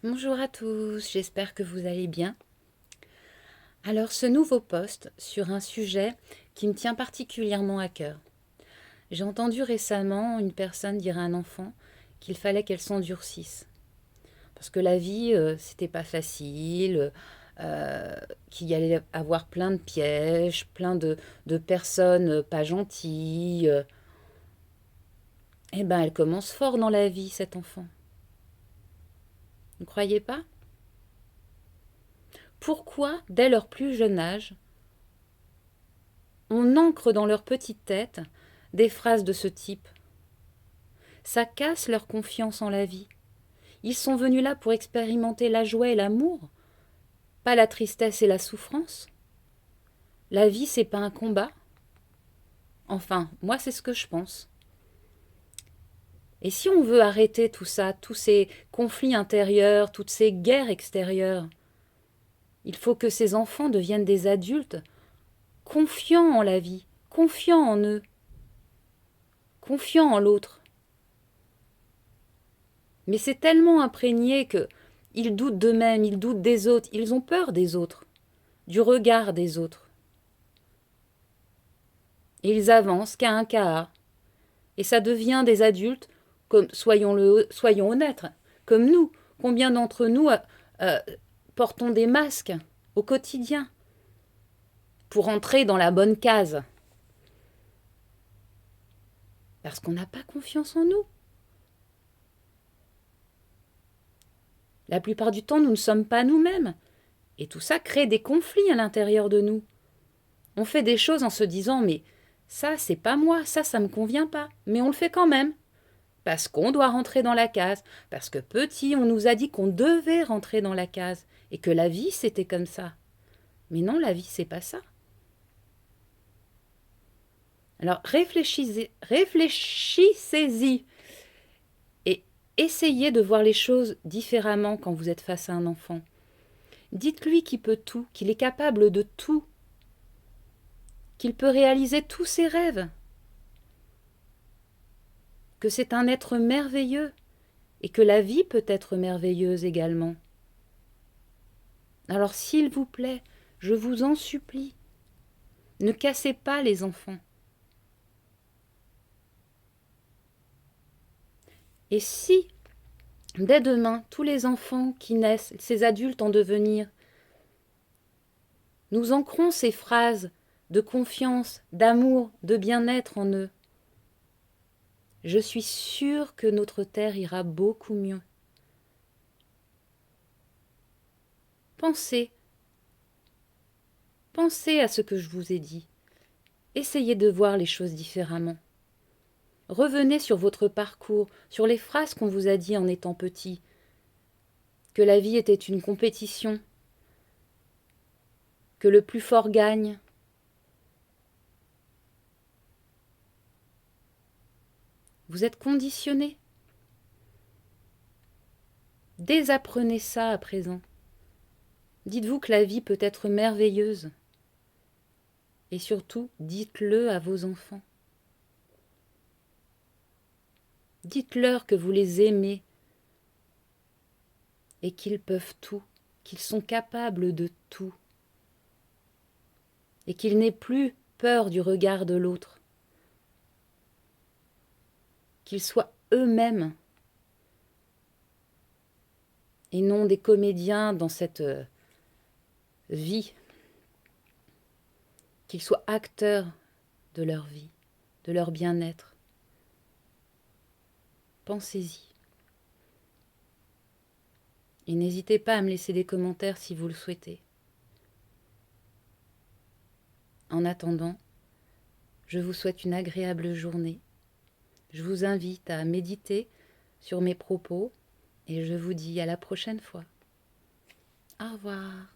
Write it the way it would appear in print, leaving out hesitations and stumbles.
Bonjour à tous, j'espère que vous allez bien. Alors ce nouveau post sur un sujet qui me tient particulièrement à cœur. J'ai entendu récemment une personne dire à un enfant qu'il fallait qu'elle s'endurcisse. Parce que la vie, c'était pas facile, qu'il y allait avoir plein de pièges, plein de personnes pas gentilles. Eh ben, elle commence fort dans la vie, cet enfant. Vous ne croyez pas? Pourquoi, dès leur plus jeune âge, on ancre dans leur petite tête des phrases de ce type? Ça casse leur confiance en la vie. Ils sont venus là pour expérimenter la joie et l'amour, pas la tristesse et la souffrance. La vie, c'est pas un combat. Enfin, moi, c'est ce que je pense. Et si on veut arrêter tout ça, tous ces conflits intérieurs, toutes ces guerres extérieures, il faut que ces enfants deviennent des adultes confiants en la vie, confiants en eux, confiants en l'autre. Mais c'est tellement imprégné que ils doutent d'eux-mêmes, ils doutent des autres, ils ont peur des autres, du regard des autres. Et ils avancent qu'à un cas. Et ça devient des adultes, comme soyons honnêtes, comme nous. Combien d'entre nous euh, portons des masques au quotidien pour entrer dans la bonne case? Parce qu'on n'a pas confiance en nous. La plupart du temps, nous ne sommes pas nous-mêmes. Et tout ça crée des conflits à l'intérieur de nous. On fait des choses en se disant mais ça c'est pas moi, ça me convient pas, mais on le fait quand même parce qu'on doit rentrer dans la case, parce que petit on nous a dit qu'on devait rentrer dans la case et que la vie c'était comme ça. Mais non, la vie c'est pas ça. Alors réfléchissez-y et essayez de voir les choses différemment quand vous êtes face à un enfant. Dites-lui qu'il peut tout, qu'il est capable de tout, qu'il peut réaliser tous ses rêves, que c'est un être merveilleux et que la vie peut être merveilleuse également. Alors s'il vous plaît, je vous en supplie, ne cassez pas les enfants. Et si, dès demain, tous les enfants qui naissent, ces adultes en devenir, nous ancrons ces phrases de confiance, d'amour, de bien-être en eux, je suis sûre que notre terre ira beaucoup mieux. Pensez à ce que je vous ai dit. Essayez de voir les choses différemment. Revenez sur votre parcours, sur les phrases qu'on vous a dit en étant petit, que la vie était une compétition, que le plus fort gagne. Vous êtes conditionné. Désapprenez ça à présent. Dites-vous que la vie peut être merveilleuse. Et surtout, dites-le à vos enfants. Dites-leur que vous les aimez et qu'ils peuvent tout, qu'ils sont capables de tout. Et qu'ils n'aient plus peur du regard de l'autre. Qu'ils soient eux-mêmes et non des comédiens dans cette vie, qu'ils soient acteurs de leur vie, de leur bien-être. Pensez-y. Et n'hésitez pas à me laisser des commentaires si vous le souhaitez. En attendant, je vous souhaite une agréable journée. Je vous invite à méditer sur mes propos et je vous dis à la prochaine fois. Au revoir.